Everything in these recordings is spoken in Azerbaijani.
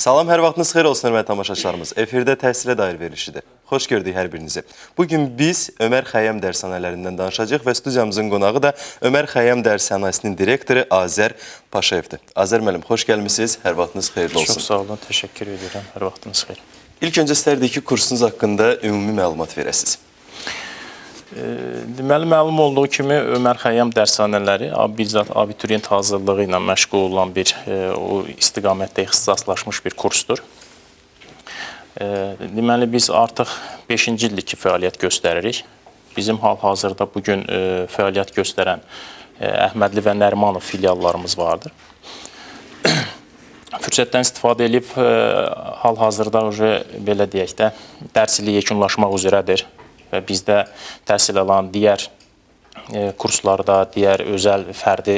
Salam, hər vaxtınız xeyir olsun, hörmətli tamaşaçılarımız. Efirdə təhsilə dair verilişidir. Xoş gördük hər birinizi. Bugün biz Ömər Xəyyam dərshanələrindən danışacağıq və studiyamızın qonağı da Ömər Xəyyam dərshanəsinin direktoru Azər Paşayevdir. Azər müəllim, xoş gəlmişsiniz, hər vaxtınız xeyirli olsun. Çox sağ olun, təşəkkür edirəm, hər vaxtınız xeyir. İlk öncə istərdik ki, kursunuz haqqında ümumi məlumat verəsiniz. Deməli, məlum olduğu kimi Ömər Xəyyam dərshanələri bizzat abituriyent hazırlığı ilə məşğul olan bir o istiqamətdə ixtisaslaşmış bir kursdur. Deməli, biz artıq 5-ci ildir ki, fəaliyyət göstəririk. Bizim hal-hazırda bugün fəaliyyət göstərən Əhmədli və Nərimanov filiallarımız vardır. Fürsətdən istifadə edib hal-hazırda belə deyək də, dərs ili yekunlaşmaq üzrədir. Və bizdə təhsil alan digər kurslarda, digər özəl fərdi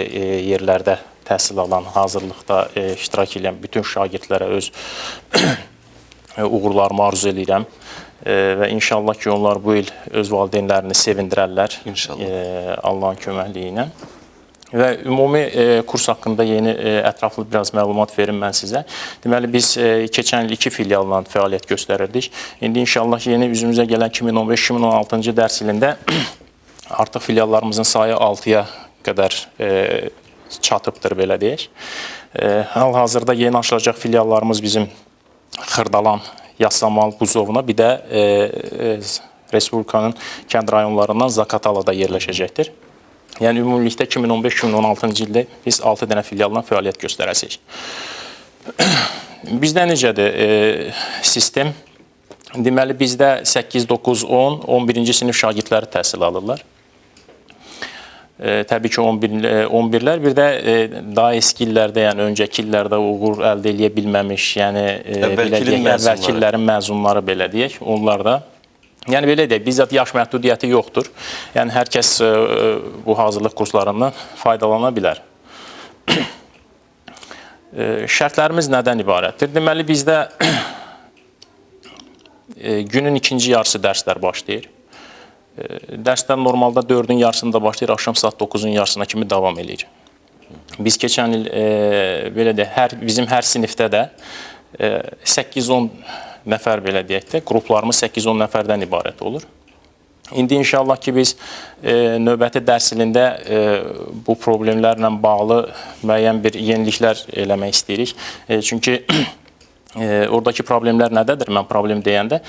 yerlərdə təhsil alan, hazırlıqda iştirak edən bütün şagirdlərə öz uğurlarımı arzu edirəm. Və inşallah ki, onlar bu il öz valideynlərini sevindirərlər Allahın köməkliyi ilə. Və ümumi kurs haqqında yeni ətraflı biraz məlumat verim mən sizə. Deməli, biz keçən il 2 filialla fəaliyyət göstərirdik. İndi inşallah yeni üzümüzə gələn 2015-2016-cı dərs ilində artıq filiallarımızın sayı 6-ya qədər çatıbdır, belə deyək. Hal-hazırda yeni açılacaq filiallarımız bizim Xırdalan, Yasamal, Buzovna, bir də Respublikanın kənd rayonlarından Zaqatalada yerləşəcəkdir. Yəni, ümumilikdə 2015-2016-cı ildə biz 6 dənə filialdan fəaliyyət göstərəcəyik. Bizdə necədir sistem? Deməli, bizdə 8, 9, 10, 11-ci sinif şagirdləri təhsil alırlar. Təbii ki, 11-lər, bir də daha eski illərdə, yəni öncəki illərdə uğur əldə edə bilməmiş, yəni əvvəlki illərin məzunları belə deyək, onlar da. Yəni, belə deyək, bizzat yaş məhdudiyyəti yoxdur. Yəni, hər kəs bu hazırlıq kurslarından faydalana bilər. Şərtlərimiz nədən ibarətdir? Deməli, bizdə günün ikinci yarısı dərslər başlayır. Dərslər normalda 4-ün yarısında başlayır, axşam saat 9-un yarısına kimi davam edir. Biz keçən il, belə deyək, bizim hər sinifdə də 8-10 nəfər, belə deyək də, qruplarımız 8-10 nəfərdən ibarət olur. İndi inşallah ki, biz növbəti dərs ilində bu problemlərlə bağlı müəyyən bir yeniliklər eləmək istəyirik. Çünki oradakı problemlər nədədir? Mən problem deyəndə,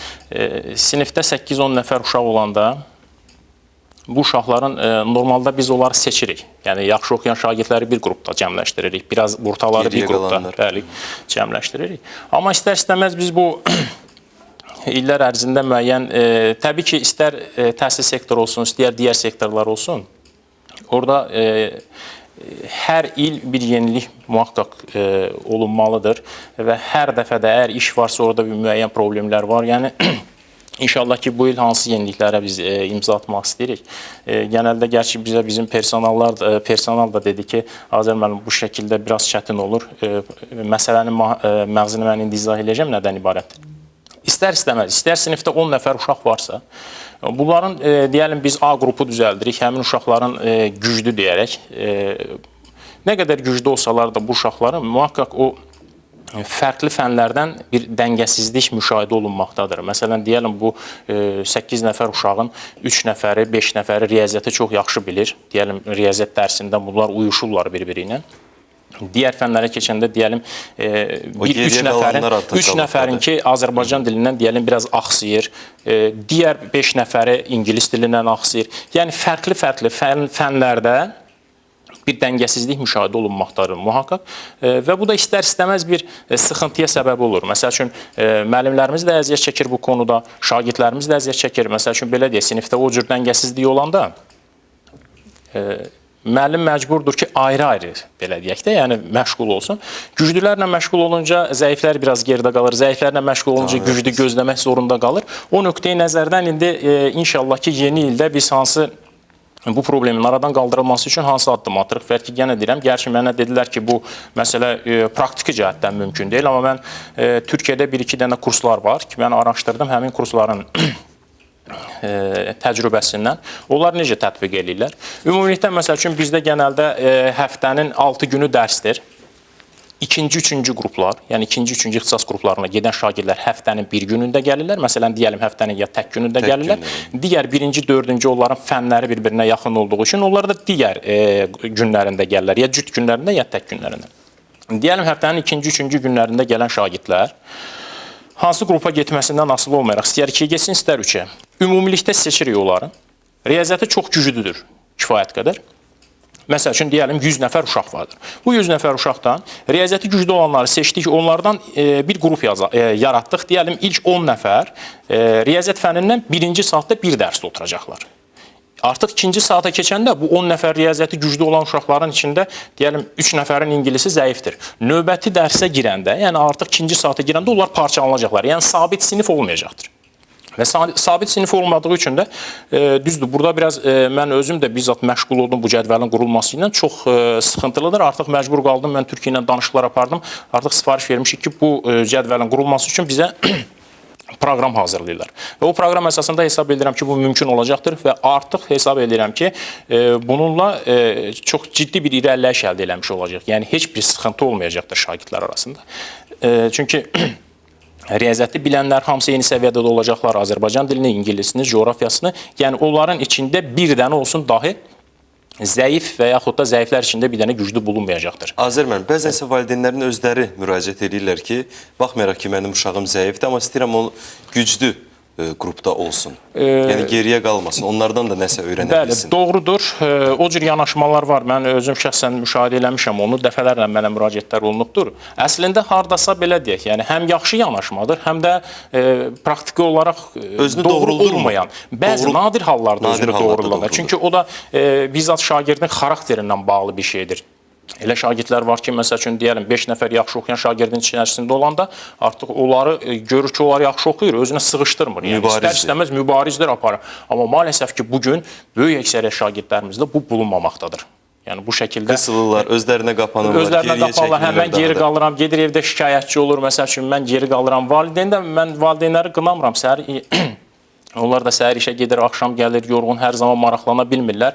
sinifdə 8-10 nəfər uşaq olanda bu uşaqların normalda biz onları seçirik. Yəni, yaxşı oxuyan şagirdləri bir qrupda cəmləşdiririk, biraz ortaları bir qrupda cəmləşdiririk. Amma istər-istəməz biz bu illər ərzində müəyyən, təbii ki, istər təhsil sektoru olsun, istər digər sektorlar olsun, orada hər il bir yenilik mühaqqaq olunmalıdır və hər dəfə də əgər iş varsa, orada bir müəyyən problemlər var. Yəni, İnşallah ki, bu il hansı yeniliklərə biz imza atmaq istəyirik. Genəldə gerçi bizim personal da dedi ki, Azər müəllim, bu şəkildə biraz çətin olur. Məsələnin məğzini mən indi izah edəcəm, nədən ibarətdir? İstər-istəməz, istər sinifdə 10 nəfər uşaq varsa, bunların, deyəlim, biz A qrupu düzəldirik, həmin uşaqların güclü deyərək, nə qədər güclü olsalar da bu uşaqların mühaqqaq o fərqli fənlərdən bir dəngəsizlik müşahidə olunmaqdadır. Məsələn, deyəlim, bu 8 nəfər uşağın 3 nəfəri, 5 nəfəri riyaziyyatı çox yaxşı bilir. Deyəlim, riyaziyyat dərsində bunlar uyuşurlar bir-biri ilə. Digər fənlərə keçəndə, deyəlim, 3 nəfərin ki, Azərbaycan dilindən, deyəlim, biraz axsıyır. Digər 5 nəfəri İngilis dilindən axsıyır. Yəni, fərqli fənlərdə bir dəngəsizlik müşahidə olunmaqdadır mühaqqaq və bu da istər-istəməz bir sıxıntıya səbəb olur. Məsəl üçün, müəllimlərimiz də əziyyət çəkir bu konuda, şagirdlərimiz də əziyyət çəkir. Məsəl üçün, belə deyək, sinifdə o cür dəngəsizlik olanda müəllim məcburdur ki, ayrı-ayrı, belə deyək də, yəni məşğul olsun. Güclülərlə məşğul olunca zəiflər biraz geridə qalır, zəiflərlə məşğul olunca güclü gözləmək zorunda qalır. O nöqteyi nəzərdən indi inşallah ki, yeni ildə biz hansı bu problemin aradan qaldırılması üçün hansı addım atırıq? Bəlkə yenə deyirəm, gerçi mənə dedilər ki, bu məsələ praktiki cəhətdən mümkün deyil, amma mən Türkiyədə 1-2 dənə kurslar var ki, mən araşdırdım həmin kursların təcrübəsindən. Onlar necə tətbiq edirlər? Ümumilikdə, məsəl üçün, bizdə genəldə həftənin 6 günü dərsdir. İkinci, üçüncü qruplar, Yəni ikinci, üçüncü ixtisas qruplarına gedən şagirdlər həftənin bir günündə gəlirlər. Məsələn, deyəlim həftənin ya tək günündə gəlirlər. Digər birinci, dördüncü onların fənləri bir-birinə yaxın olduğu üçün onlar da digər günlərində gəlirlər. Ya cüt günlərində, ya tək günlərində. Deyəlim həftənin ikinci, üçüncü günlərində gələn şagirdlər hansı qrupa getməsindən asılı olmayaraq istəyər 2-yə getsin, istər 3-ə. Ümumilikdə seçirik onları. Riyaziyyatı çox güclüdür kifayət qədər. Məsəl üçün, deyəlim, 100 nəfər uşaq vardır. Bu 100 nəfər uşaqdan riyaziyyatı güclü olanları seçdik, onlardan bir qrup yaratdıq. Deyəlim, ilk 10 nəfər riyaziyyat fənnindən birinci saatda bir dərsdə oturacaqlar. Artıq ikinci saata keçəndə bu 10 nəfər riyaziyyatı güclü olan uşaqların içində deyəlim 3 nəfərin ingilisi zəifdir. Növbəti dərsə girəndə, yəni artıq ikinci saata girəndə onlar parçalanacaqlar. Yəni sabit sinif olmayacaqdır. Və sabit sinif olmadığı üçün də düzdür, burada biraz mən özüm də bizzat məşğul oldum bu cədvəlin qurulması ilə. Çox sıxıntılıdır. Artıq məcbur qaldım, mən Türkiyə ilə danışıqlar apardım. Artıq sifariş vermişik ki, bu cədvəlin qurulması üçün bizə proqram hazırlayırlar. Və o proqram əsasında hesab edirəm ki, bu mümkün olacaqdır və artıq hesab edirəm ki, bununla çox ciddi bir irəliləyiş əldə eləmiş olacaq. Yəni, heç bir sıxıntı olmayacaqdır şagirdlər arasında. Çünki riyaziyyatı bilənlər hamısı eyni səviyyədə də olacaqlar. Azərbaycan dilini, ingilisini, coğrafiyasını, yəni onların içində bir dənə olsun dahi zəif və yaxud da zəiflər içində bir dənə güclü bulunmayacaqdır. Azər müəllim, bəzən isə valideynlərin özləri müraciət edirlər ki, baxmayaraq ki, mənim uşağım zəifdir, amma istəyirəm o güclü qrupda olsun. Yəni geriyə qalmasın, onlardan da nəsə öyrənə bilsin. Bəli, doğrudur. O cür yanaşmalar var. Mən özüm şəxsən müşahidə eləmişəm onu. Dəfələrlə mənə müraciətlər olunubdur. Əslində hardasa belə deyək, yəni həm yaxşı yanaşmadır, həm də praktiki olaraq doğru olmayan. Bəzi nadir hallarda özünü doğruladır. Çünki o da bizzat şagirdin xarakterindən bağlı bir şeydir. Elə şagirdlər var ki, məsəl üçün deyəlim 5 nəfər yaxşı oxuyan şagirdin içərisində olanda artıq onları görür ki, onlar yaxşı oxuyur, özünə sığışdırmır. Yəni istər-istəməz mübarizdir aparır. Amma maalesef ki, bugün böyük əksəriyyət şagirdlərimizdə bu bulunmamaqdadır. Yəni bu şəkildə qısılırlar, özlərinə qapanırlar, özlərinə qapanırlar. Həm mən geri qalıram, gedir evdə şikayətçi olur. Məsəl üçün mən geri qalıram. Mən valideynləri qınamıram. Onlar da səhər işə gedir, axşam gəlir, yorğun, hər zaman maraqlana bilmirlər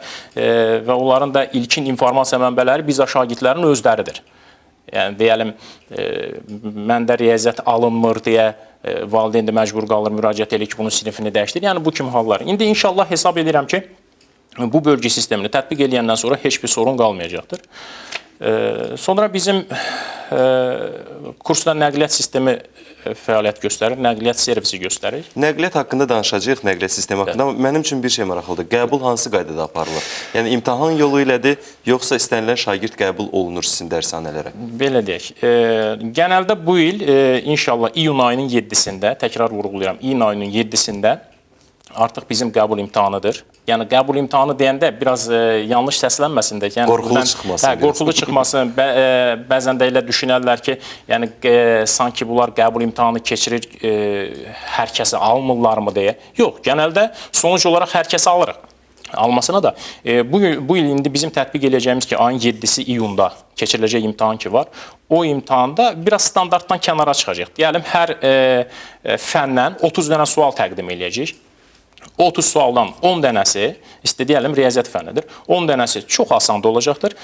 və onların da ilkin informasiya mənbələri bizə şagirdlərin özləridir. Yəni, deyəlim, məndə riyaziyyat alınmır deyə valideyn də məcbur qalır, müraciət edir ki, bunun sinifini dəyişdir. Yəni, bu kimi hallar. İndi inşallah hesab edirəm ki, bu bölgü sistemini tətbiq edəndən sonra heç bir sorun qalmayacaqdır. Sonra bizim kursda nəqliyyat sistemi fəaliyyət göstərir, nəqliyyat servisi göstərir. Nəqliyyat haqqında danışacağıq, nəqliyyat sistemi haqqında. Amma mənim üçün bir şey maraqlıdır. Qəbul hansı qaydada aparılır? Yəni imtahan yolu ilədir, yoxsa istənilən şagird qəbul olunur sizin dərshanələrə? Belə deyək. Genəldə bu il inşallah iyun ayının 7-sində, təkrar vurğulayıram, iyun ayının 7-sində artıq bizim qəbul imtahanıdır. Yəni qəbul imtahanı deyəndə biraz yanlış səslənməsin də. Yəni, qorxulu çıxmasın. Qorxulu çıxmasın. Bəzən də elə düşünərlər ki, yəni sanki bunlar qəbul imtahanı keçirir, hər kəsi almırlarmı deyə. Yox, genəldə sonuc olaraq hər kəsi alırıq. Almasına da bu il indi bizim tətbiq edəcəyimiz ki, ayın 7-si iyunda keçiriləcək imtahan ki var, o imtahanda biraz standartdan kənara çıxacaq. Deyəlim, hər fəndən 30 dənə sual təqdim edəcəyik. 30 sualdan 10 dənəsi, deyəlim, riyaziyyat fənnidir. 10 dənəsi çox asan olacaqdır.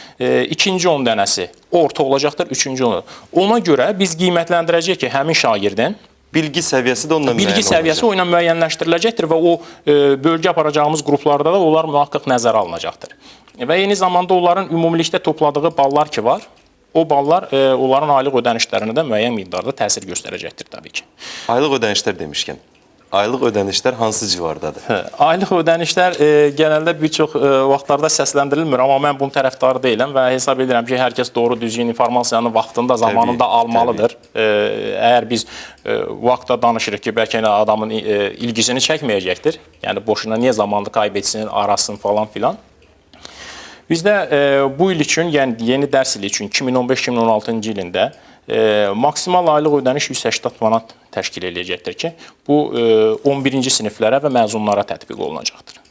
İkinci 10 dənəsi orta olacaqdır. Üçüncü ona görə biz qiymətləndirəcəyik ki, həmin şagirdin bilgi səviyyəsi də onunla müəyyənləşdiriləcəkdir və o bölgə aparacağımız qruplarda da onlar mühaqqaq nəzərə alınacaqdır. Və eyni zamanda onların ümumilikdə topladığı ballar ki var, o ballar onların aylıq ödənişlərinə də müəyyən miqdarda təsir göstərəcəkdir təbii ki. Aylıq ödənişlər demişkən, aylıq ödənişlər hansı civardadır? Aylıq ödənişlər genəldə bir çox vaxtlarda səsləndirilmir, amma mən bunun tərəfdarı deyiləm və hesab edirəm ki, hər kəs doğru düzgün informasiyanı vaxtında, zamanında almalıdır. Əgər biz vaxtda danışırıq ki, bəlkə adamın ilgisini çəkməyəcəkdir, yəni boşuna niyə zamanını kaybetsin, arasın falan filan. Bizdə bu il üçün, yəni yeni dərs ili üçün 2015-2016-cı ilində maksimal aylıq ödəniş 180 manat təşkil edəcəkdir ki, bu 11-ci siniflərə və məzunlara tətbiq olunacaqdır.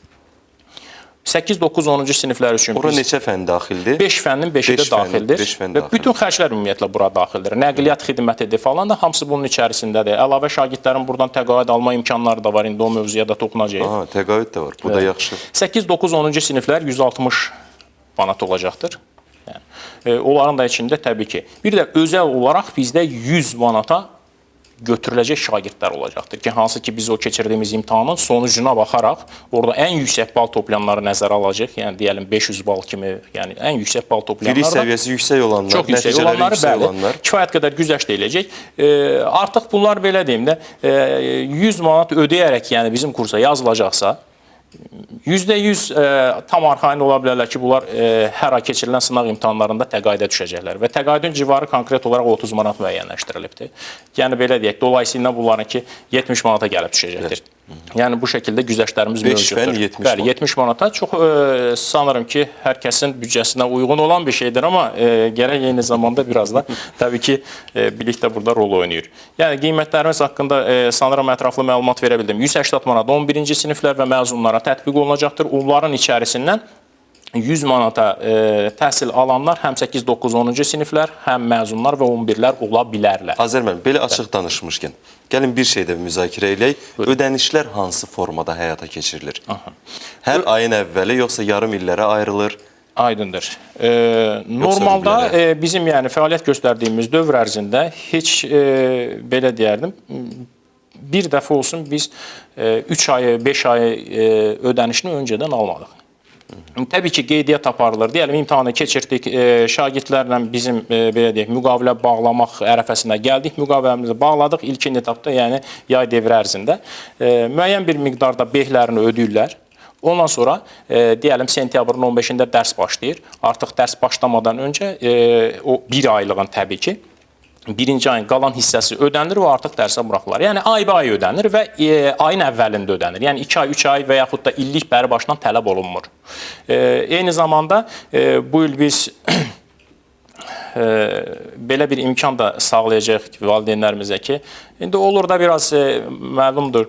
8-9-10-cu siniflər üçün ora neçə fənn daxildir? 5 fənnin 5-i də daxildir və bütün xərclər ümumiyyətlə bura daxildir. Nəqliyyat xidmətidir falan da hamısı bunun içərisindədir. Əlavə şagirdlərin buradan təqaüd alma imkanları da var, indi o mövzuya da toxunacaq. Aha, təqaüd də var, bu da yaxşı. 8-9-10-cu siniflər 160 manat olacaqdır. Yəni, onların da içində təbii ki, bir də özəl olaraq bizdə 100 manata götürüləcək şagirdlər olacaqdır ki, hansı ki biz o keçirdiyimiz imtahanın sonucuna baxaraq orada ən yüksək bal toplayanları nəzərə alacaq. Yəni deyəlim 500 bal kimi, yəni ən yüksək bal toplayanlar Bilik səviyyəsi yüksək olanlar, çox yüksək nəticələri olanları yüksək bəli, olanlar kifayət qədər güzəşt ediləcək. Artıq bunlar belə deyim də 100 manat ödəyərək yəni bizim kursa yazılacaqsa %100 tam arxayın ola bilərlər ki, bunlar hər ay keçirilən sınaq imtahanlarında təqaüdə düşəcəklər və təqaüdün civarı konkret olaraq 30 manat müəyyənləşdirilibdir. Yəni belə deyək, dolayısıyla bunlarınki 70 manata gəlib düşəcəkdir. Yəni bu şəkildə güzəştlərimiz mövcuddur. 5 Bəli, 70 manata çox sanırım ki, hər kəsin büdcəsinə uyğun olan bir şeydir, amma gərək eyni zamanda biraz da təbii ki, bilik də burada rol oynayır. Yəni qiymətlərimiz haqqında sanırım ətraflı məlumat verə bildim. 180 manat 11-ci siniflər və məzunlara tətbiq olunacaqdır. Onların içərisindən 100 manata təhsil alanlar həm 8-9-10-cu siniflər, həm məzunlar və 11-lər ola bilərlər. Azər müəllim, belə açıq danışmışkən, gəlin bir şey də müzakirə eləyək. Ödənişlər hansı formada həyata keçirilir? Hər ayın əvvəli, yoxsa yarım illərə ayrılır? Aydındır. Normalda bizim yəni fəaliyyət göstərdiyimiz dövr ərzində heç belə deyərdim, bir dəfə olsun biz 3 ayı, 5 ayı ödənişini öncədən almadıq. Təbii ki, qeydiyyat aparılır. Deyəlim, imtahanı keçirdik, şagirdlərlə bizim belə deyək, müqavilə bağlamaq ərəfəsinə gəldik, müqaviləmizi bağladıq ilkin etapda, yəni yay devri ərzində. Müəyyən bir miqdarda behlərini ödəyirlər. Ondan sonra, deyəlim, sentyabrın 15-də dərs başlayır. Artıq dərs başlamadan öncə o bir aylığın təbii ki, birinci ayın qalan hissəsi ödənilir və artıq dərsə buraxılır. Yəni ayba-ay ödənilir və ayın əvvəlində ödənilir. Yəni 2 ay, 3 ay və yaxud da illik bəri başdan tələb olunmur. Eyni zamanda bu il biz belə bir imkan da sağlayacaq valideynlərimizə ki, indi olur da biraz məlumdur,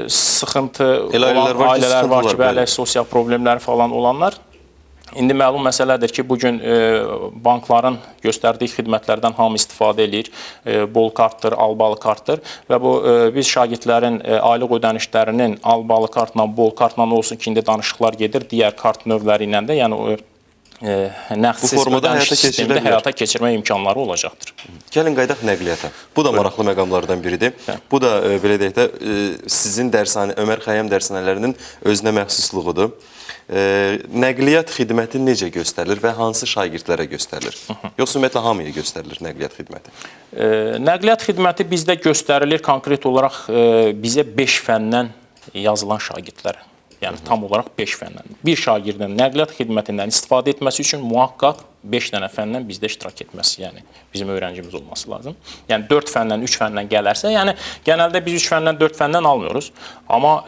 sıxıntı olan ailələr var ki, bəli, sosial problemlər falan olanlar. İndi məlum məsələdir ki, bugün bankların göstərdiyi xidmətlərdən hamı istifadə edir. Bol kartdır, albalı kartdır və bu biz şagirdlərin aylıq ödənişlərinin albalı kartla, bol kartla olsun ki, indi danışıqlar gedir digər kart növləri ilə də, yəni nəqdsiz ödəniş sistemində həyata keçirmə imkanları olacaqdır. Gəlin qaydaq nəqliyyata. Bu da maraqlı məqamlardan biridir. Bu da belə deyək də sizin Ömər Xəyyəm dərshanələrinin özünə məxsusluğudur. Nəqliyyat xidməti necə göstərilir və hansı şagirdlərə göstərilir? Yoxsa ümumiyyətlə hamıya göstərilir nəqliyyat xidməti? Nəqliyyat xidməti bizdə göstərilir konkret olaraq bizə 5 fəndən yazılan şagirdlərə. Yəni tam olaraq 5 fəndən. Bir şagirdin nəqliyyat xidmətindən istifadə etməsi üçün mühaqqaq 5 dənə fəndən bizdə iştirak etməsi, yəni bizim öyrəncimiz olması lazım. Yəni 4 fəndən, 3 fəndən gələrsə, yəni genəldə biz 3 fəndən, 4 fəndən almıyoruz. Amma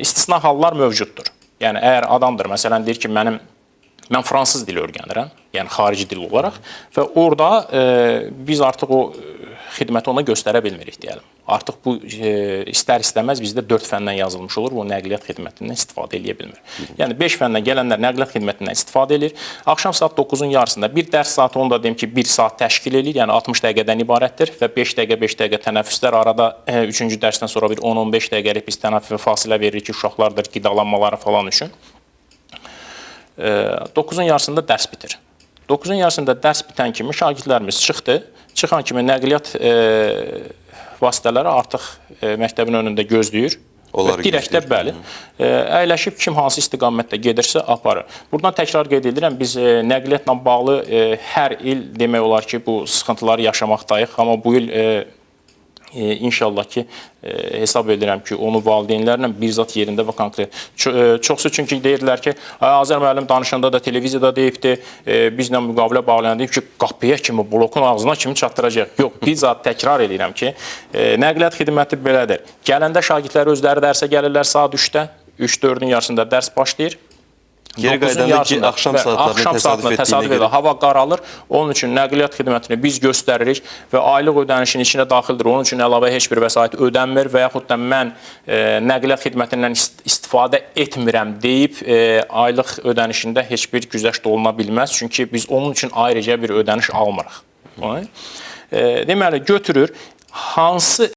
istisna hallar mövcuddur. Yəni əgər adamdır, məsələn deyir ki, mən fransız dili öyrənirəm, yəni xarici dil olaraq və orada biz artıq o xidməti ona göstərə bilmirik deyəlim. Artıq bu istər-istəməz bizdə 4 fəndən yazılmış olur, bu nəqliyyat xidmətindən istifadə edə bilmir. Yəni 5 fəndən gələnlər nəqliyyat xidmətindən istifadə edir. Axşam saat 9-un yarısında bir dərs saatı, onu da deyim ki, 1 saat təşkil edir, yəni 60 dəqiqədən ibarətdir və 5 dəqiqə tənəffüslər, arada 3-cü dərsdən sonra bir 10-15 dəqiqəlik biz tənəffüsə fasilə veririk ki, uşaqlardır qidalanmaları falan üçün. 9-un yarısında dərs bitir. 9-un yarısında dərs bitən kimi şagirdlərimiz çıxdı. Çıxan kimi nəqliyyat vasitələri artıq məktəbin önündə gözləyir. Dirəkdə bəli. Əyləşib kim hansı istiqamətdə gedirsə aparır. Buradan təkrar qeyd edirəm, biz nəqliyyatla bağlı hər il demək olar ki, bu sıxıntıları yaşamaqdayıq. Amma bu il inşallah ki, hesab edirəm ki, onu valideynlərlə bir zat yerində və konkret. Çoxsu çünki deyirlər ki, Azər müəllim danışanda da, televiziyada deyibdir, bizlə müqavilə bağlayan deyib ki, qapıya kimi, blokun ağzına kimi çatdıracaq. Yox, bir zat təkrar edirəm ki, nəqliyyat xidməti belədir. Gələndə şagirdlər özləri dərsə gəlirlər saat 3-də, 3-4-ün yarısında dərs başlayır. Geri qaydanda ki, axşam saatlarına təsadüf edir. Hava qaralır. Onun üçün nəqliyyat xidmətini biz göstəririk və aylıq ödənişin içinə daxildir. Onun üçün əlavə heç bir vəsait ödənmir və yaxud da mən nəqliyyat xidmətindən istifadə etmirəm deyib aylıq ödənişində heç bir güzəşt oluna bilməz. Çünki biz onun üçün ayrıca bir ödəniş almırıq. Deməli, götürür. Hansı